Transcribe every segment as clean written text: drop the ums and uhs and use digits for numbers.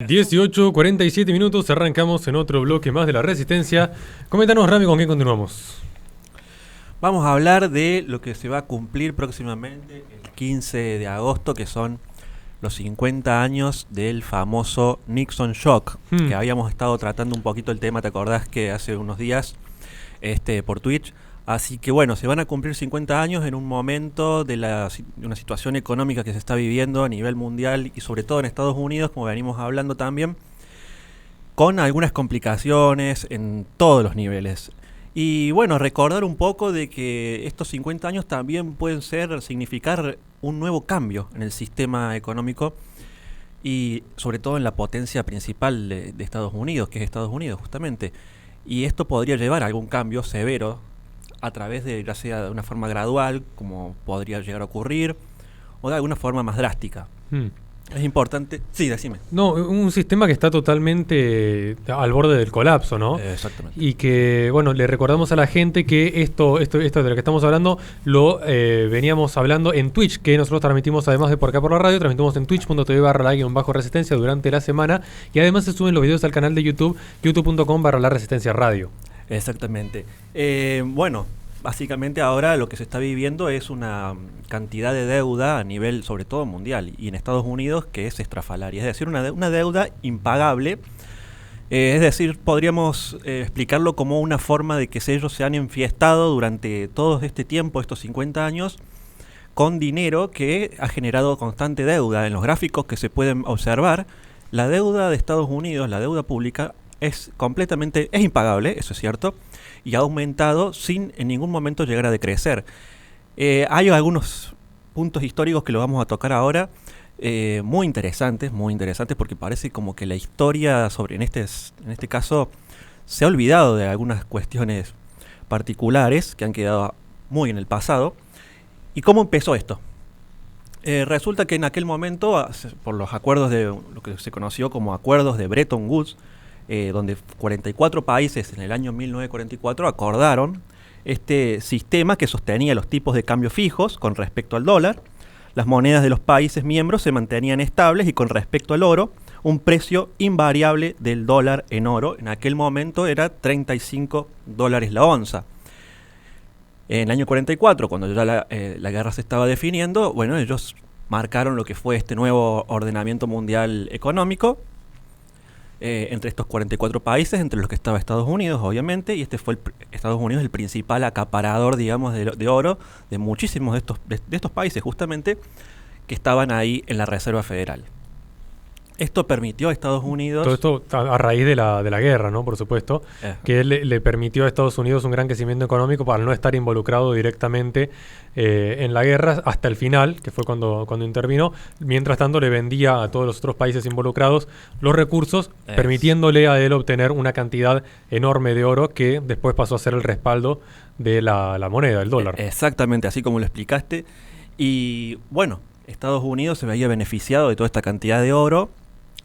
18:47 minutos, arrancamos en otro bloque más de la Resistencia. Coméntanos, Rami, ¿con qué continuamos? Vamos a hablar de lo que se va a cumplir próximamente el 15 de agosto, que son los 50 años del famoso Nixon Shock, que habíamos estado tratando un poquito el tema, ¿te acordás que hace unos días por Twitch? Así que bueno, se van a cumplir 50 años en un momento de una situación económica que se está viviendo a nivel mundial y sobre todo en Estados Unidos, como venimos hablando también, con algunas complicaciones en todos los niveles. Y bueno, recordar un poco de que estos 50 años también pueden significar un nuevo cambio en el sistema económico y sobre todo en la potencia principal de Estados Unidos, que es Estados Unidos justamente. Y esto podría llevar a algún cambio severo a través de, ya sea de una forma gradual, como podría llegar a ocurrir, o de alguna forma más drástica. Es importante. Sí, decime. No, un sistema que está totalmente al borde del colapso, ¿no? Exactamente. Y que, bueno, le recordamos a la gente que esto de lo que estamos hablando lo veníamos hablando en Twitch, que nosotros transmitimos además de por acá por la radio, transmitimos en twitch.tv/la-resistencia durante la semana, y además se suben los videos al canal de YouTube, youtube.com/la-resistencia radio. Exactamente. Bueno, básicamente ahora lo que se está viviendo es una cantidad de deuda a nivel, sobre todo mundial, y en Estados Unidos, que es estrafalaria. Es decir, una deuda impagable. Es decir, podríamos explicarlo como una forma de que ellos se han enfiestado durante todo este tiempo, estos 50 años, con dinero que ha generado constante deuda. En los gráficos que se pueden observar, la deuda de Estados Unidos, la deuda pública, es impagable, eso es cierto, y ha aumentado sin en ningún momento llegar a decrecer. Hay algunos puntos históricos que lo vamos a tocar ahora, muy interesantes, porque parece como que la historia en este caso se ha olvidado de algunas cuestiones particulares que han quedado muy en el pasado. ¿Y cómo empezó esto? Resulta que en aquel momento, por los acuerdos de lo que se conoció como acuerdos de Bretton Woods, donde 44 países en el año 1944 acordaron este sistema que sostenía los tipos de cambio fijos con respecto al dólar. Las monedas de los países miembros se mantenían estables y con respecto al oro, un precio invariable del dólar en oro. En aquel momento era $35 la onza. En el año 44, cuando ya la guerra se estaba definiendo, bueno, ellos marcaron lo que fue este nuevo ordenamiento mundial económico, entre estos 44 países, entre los que estaba Estados Unidos, obviamente, y Estados Unidos el principal acaparador, digamos, de oro de muchísimos de estos países, justamente, que estaban ahí en la Reserva Federal. Esto permitió a Estados Unidos... Todo esto a raíz de la guerra, ¿no? Por supuesto, que le permitió a Estados Unidos un gran crecimiento económico para no estar involucrado directamente en la guerra hasta el final, que fue cuando intervino. Mientras tanto, le vendía a todos los otros países involucrados los recursos, permitiéndole a él obtener una cantidad enorme de oro que después pasó a ser el respaldo de la moneda, el dólar. Exactamente, así como lo explicaste. Y bueno, Estados Unidos se veía beneficiado de toda esta cantidad de oro,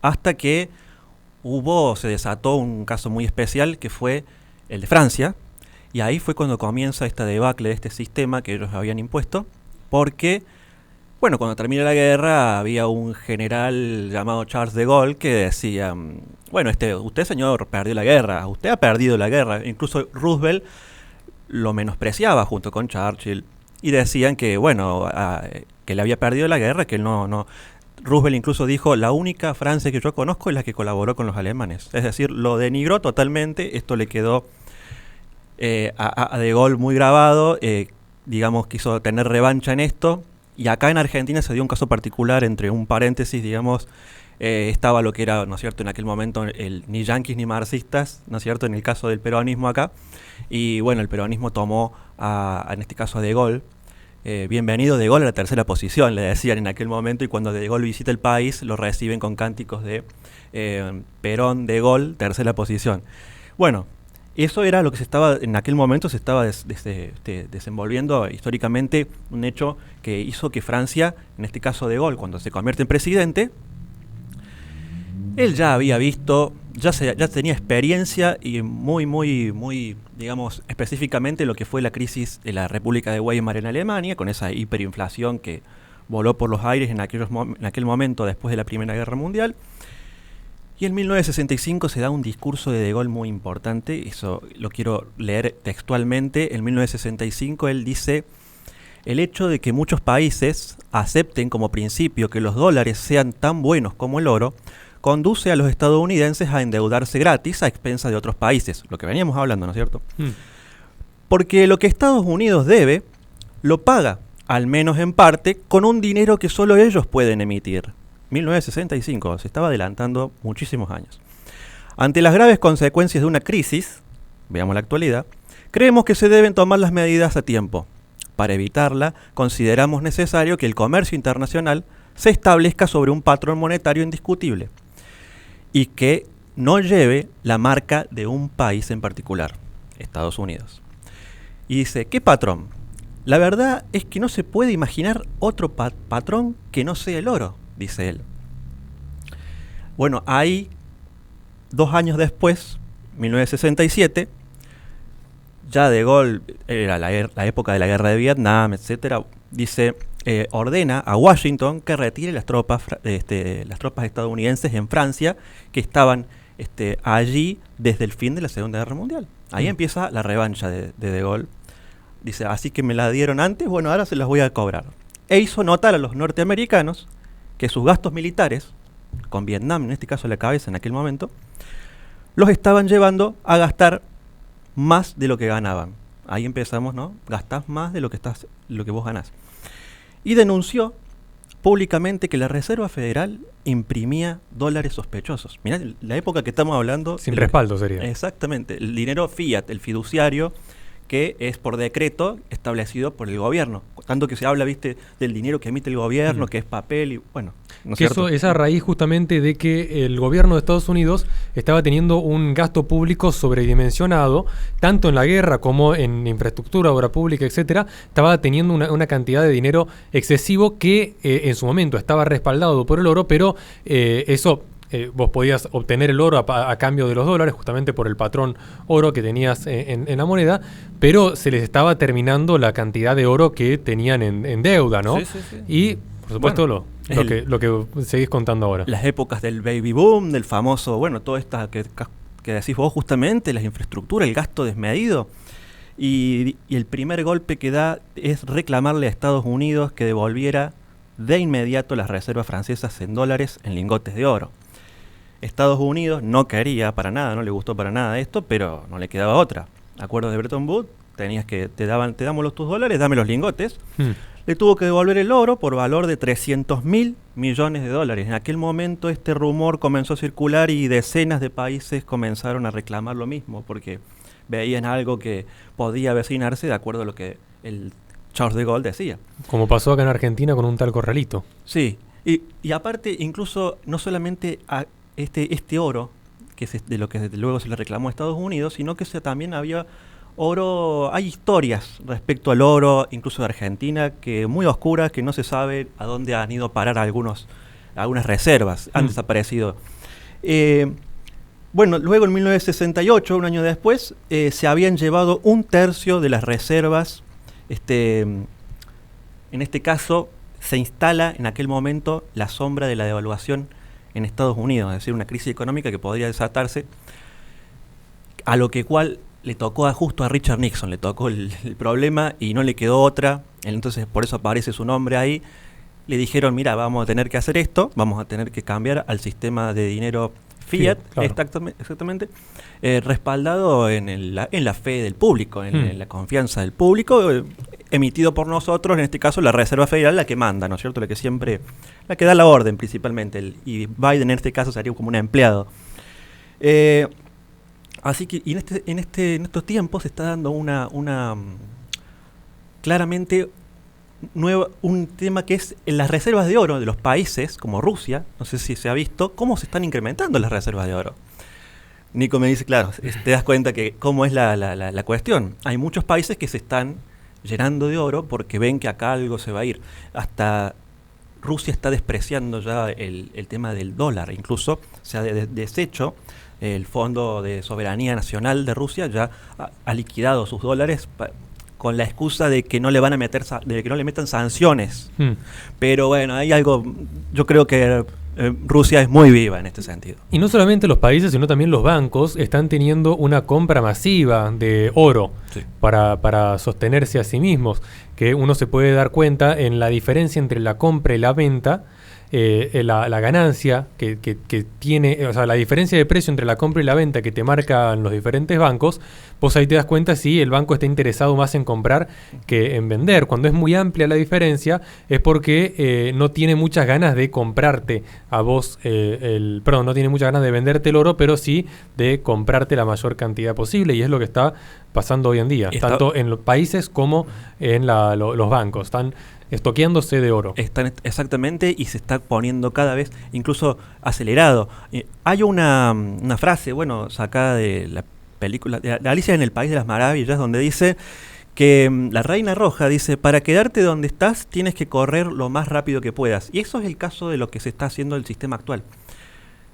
hasta que se desató un caso muy especial que fue el de Francia, y ahí fue cuando comienza esta debacle de este sistema que ellos habían impuesto, porque, bueno, cuando termina la guerra había un general llamado Charles de Gaulle que decía, bueno, usted señor perdió la guerra, usted ha perdido la guerra. Incluso Roosevelt lo menospreciaba junto con Churchill, y decían que, bueno, que le había perdido la guerra, que él no... Roosevelt incluso dijo, la única Francia que yo conozco es la que colaboró con los alemanes. Es decir, lo denigró totalmente. Esto le quedó a De Gaulle muy grabado. Digamos, quiso tener revancha en esto. Y acá en Argentina se dio un caso particular, entre un paréntesis, digamos, estaba lo que era, ¿no es cierto?, en aquel momento ni yanquis ni marxistas, ¿no es cierto?, en el caso del peronismo acá. Y bueno, el peronismo tomó en este caso a De Gaulle. Bienvenido De Gaulle a la tercera posición, le decían en aquel momento, y cuando De Gaulle visita el país lo reciben con cánticos de Perón, De Gaulle, tercera posición. Bueno, eso era lo que en aquel momento se estaba desenvolviendo históricamente, un hecho que hizo que Francia, en este caso De Gaulle, cuando se convierte en presidente, él ya había visto, ya tenía experiencia y muy, digamos, específicamente lo que fue la crisis de la República de Weimar en Alemania, con esa hiperinflación que voló por los aires en aquel momento después de la Primera Guerra Mundial. Y en 1965 se da un discurso de Gaulle muy importante, eso lo quiero leer textualmente. En 1965 él dice: el hecho de que muchos países acepten como principio que los dólares sean tan buenos como el oro, conduce a los estadounidenses a endeudarse gratis a expensas de otros países, lo que veníamos hablando, ¿no es cierto? Porque lo que Estados Unidos debe, lo paga, al menos en parte, con un dinero que solo ellos pueden emitir. 1965, se estaba adelantando muchísimos años. Ante las graves consecuencias de una crisis, veamos la actualidad, creemos que se deben tomar las medidas a tiempo. Para evitarla, consideramos necesario que el comercio internacional se establezca sobre un patrón monetario indiscutible y que no lleve la marca de un país en particular, Estados Unidos. Y dice, ¿qué patrón? La verdad es que no se puede imaginar otro patrón que no sea el oro, dice él. Bueno, ahí, 2 años después, 1967, ya De Gaulle, era la época de la guerra de Vietnam, etcétera, dice, ordena a Washington que retire las tropas estadounidenses en Francia, que estaban allí desde el fin de la Segunda Guerra Mundial. Ahí empieza la revancha de Gaulle. Dice, así que me la dieron antes, bueno, ahora se las voy a cobrar. E hizo notar a los norteamericanos que sus gastos militares, con Vietnam en este caso a la cabeza en aquel momento, los estaban llevando a gastar más de lo que ganaban. Ahí empezamos, ¿no? Gastás más de lo que vos ganás. Y denunció públicamente que la Reserva Federal imprimía dólares sospechosos. Mirá, la época que estamos hablando... Sin respaldo sería. Exactamente. El dinero fiat, el fiduciario, que es por decreto establecido por el gobierno. Tanto que se habla, viste, del dinero que emite el gobierno, que es papel y bueno, ¿no es cierto? Eso es a raíz justamente de que el gobierno de Estados Unidos estaba teniendo un gasto público sobredimensionado, tanto en la guerra como en infraestructura, obra pública, etcétera. Estaba teniendo una cantidad de dinero excesivo que en su momento estaba respaldado por el oro, pero vos podías obtener el oro a cambio de los dólares, justamente por el patrón oro que tenías en la moneda, pero se les estaba terminando la cantidad de oro que tenían en deuda, ¿no? Sí. Y, por supuesto, bueno, lo que seguís contando ahora. Las épocas del baby boom, del famoso, bueno, todo esto que decís vos justamente, las infraestructuras, el gasto desmedido. Y el primer golpe que da es reclamarle a Estados Unidos que devolviera de inmediato las reservas francesas en dólares en lingotes de oro. Estados Unidos no quería para nada, no le gustó para nada esto, pero no le quedaba otra. Acuerdos de Bretton Woods, te damos tus dólares, dame los lingotes. Le tuvo que devolver el oro por valor de 300.000 millones de dólares. En aquel momento este rumor comenzó a circular y decenas de países comenzaron a reclamar lo mismo, porque veían algo que podía avecinarse de acuerdo a lo que el Charles de Gaulle decía. Como pasó acá en Argentina con un tal Corralito. Sí, y aparte incluso no solamente este oro, que es de lo que desde luego se le reclamó a Estados Unidos, sino que también había oro, hay historias respecto al oro, incluso de Argentina, que muy oscuras, que no se sabe a dónde han ido a parar algunas reservas, han desaparecido. Bueno, luego en 1968, un año después, se habían llevado 1/3 de las reservas. En este caso, se instala en aquel momento la sombra de la devaluación en Estados Unidos, es decir, una crisis económica que podría desatarse, a lo que cual le tocó justo a Richard Nixon, le tocó el problema y no le quedó otra, entonces por eso aparece su nombre ahí. Le dijeron, mira, vamos a tener que hacer esto, vamos a tener que cambiar al sistema de dinero fiat, sí, claro. exactamente, respaldado en la fe del público, en la confianza del público, emitido por nosotros, en este caso la Reserva Federal, la que manda, ¿no es cierto? La que da la orden principalmente, y Biden en este caso sería como un empleado. Así que en estos tiempos se está dando claramente un tema que es en las reservas de oro de los países, como Rusia, no sé si se ha visto, cómo se están incrementando las reservas de oro. Nico me dice, claro, te das cuenta que cómo es la cuestión. Hay muchos países que se están llenando de oro porque ven que acá algo se va a ir. Hasta Rusia está despreciando ya el tema del dólar, incluso se ha deshecho el Fondo de Soberanía Nacional de Rusia, ya ha liquidado sus dólares con la excusa de que no le van a meter, de que no le metan sanciones. Pero bueno, hay algo, yo creo que Rusia es muy viva en este sentido. Y no solamente los países, sino también los bancos están teniendo una compra masiva de oro para sostenerse a sí mismos, que uno se puede dar cuenta en la diferencia entre la compra y la venta. La ganancia que tiene, o sea, la diferencia de precio entre la compra y la venta que te marcan los diferentes bancos, vos ahí te das cuenta si el banco está interesado más en comprar que en vender. Cuando es muy amplia la diferencia es porque no tiene muchas ganas de comprarte a vos, no tiene muchas ganas de venderte el oro, pero sí de comprarte la mayor cantidad posible, y es lo que está pasando hoy en día, tanto en los países como en los bancos. Están estoqueándose de oro. Exactamente, y se está poniendo cada vez incluso acelerado. Hay una frase, sacada de la película de Alicia en el País de las Maravillas, donde dice que la Reina Roja dice: para quedarte donde estás tienes que correr lo más rápido que puedas. Y eso es el caso de lo que se está haciendo el sistema actual.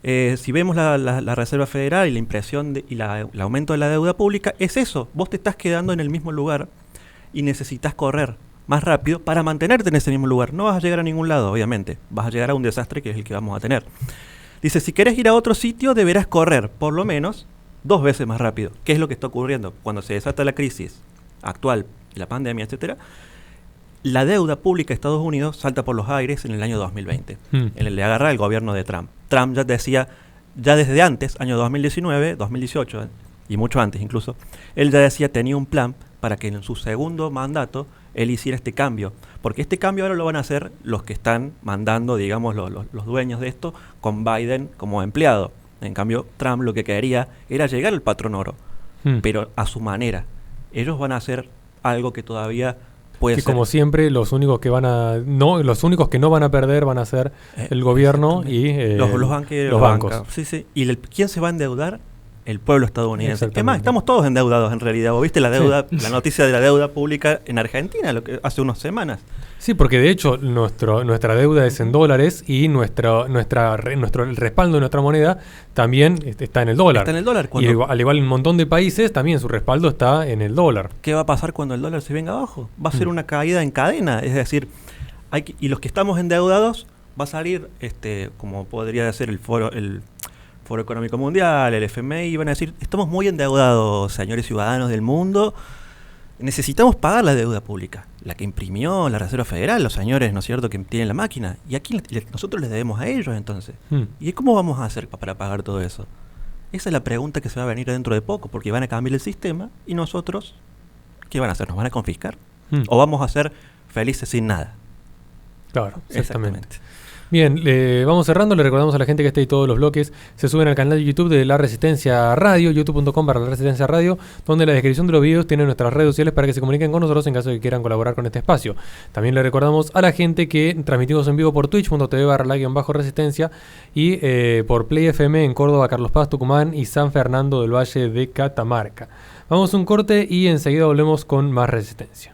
Si vemos la Reserva Federal y la impresión y el aumento de la deuda pública, es eso. Vos te estás quedando en el mismo lugar y necesitas correr más rápido para mantenerte en ese mismo lugar. No vas a llegar a ningún lado, obviamente. Vas a llegar a un desastre que es el que vamos a tener. Dice, si querés ir a otro sitio, deberás correr por lo menos 2 veces más rápido. ¿Qué es lo que está ocurriendo? Cuando se desata la crisis actual, la pandemia, etcétera, la deuda pública de Estados Unidos salta por los aires en el año 2020. Le agarra el gobierno de Trump. Trump ya decía, ya desde antes, año 2019, 2018, y mucho antes incluso, él ya decía, tenía un plan para que en su segundo mandato él hiciera este cambio, porque este cambio ahora lo van a hacer los que están mandando, digamos, los dueños de esto, con Biden como empleado. En cambio, Trump lo que quería era llegar al patrón oro, pero a su manera. Ellos van a hacer algo que todavía puede ser. Como siempre, los únicos que no van a perder van a ser el gobierno y los bancos. Sí. ¿Y quién se va a endeudar? El pueblo estadounidense. Es más, estamos todos endeudados en realidad. ¿Vos viste la deuda, la noticia de la deuda pública en Argentina hace unas semanas? Sí, porque de hecho nuestra deuda es en dólares y el respaldo de nuestra moneda también está en el dólar. Está en el dólar. Y al igual en un montón de países también su respaldo está en el dólar. ¿Qué va a pasar cuando el dólar se venga abajo? Va a ser una caída en cadena. Es decir, y los que estamos endeudados va a salir, como podría ser el Foro Económico Mundial, el FMI, van a decir, estamos muy endeudados, señores ciudadanos del mundo, necesitamos pagar la deuda pública, la que imprimió la Reserva Federal, los señores, ¿no es cierto?, que tienen la máquina, y aquí nosotros les debemos a ellos entonces. ¿Y cómo vamos a hacer para pagar todo eso? Esa es la pregunta que se va a venir dentro de poco, porque van a cambiar el sistema, y nosotros, ¿qué van a hacer? ¿Nos van a confiscar? ¿O vamos a ser felices sin nada? Claro, exactamente. Bien, vamos cerrando. Le recordamos a la gente que este y todos los bloques se suben al canal de YouTube de La Resistencia Radio, youtube.com/La Resistencia Radio, donde en la descripción de los videos tienen nuestras redes sociales para que se comuniquen con nosotros en caso de que quieran colaborar con este espacio. También le recordamos a la gente que transmitimos en vivo por twitch.tv/la-resistencia y por Play FM en Córdoba, Carlos Paz, Tucumán y San Fernando del Valle de Catamarca. Vamos a un corte y enseguida volvemos con más Resistencia.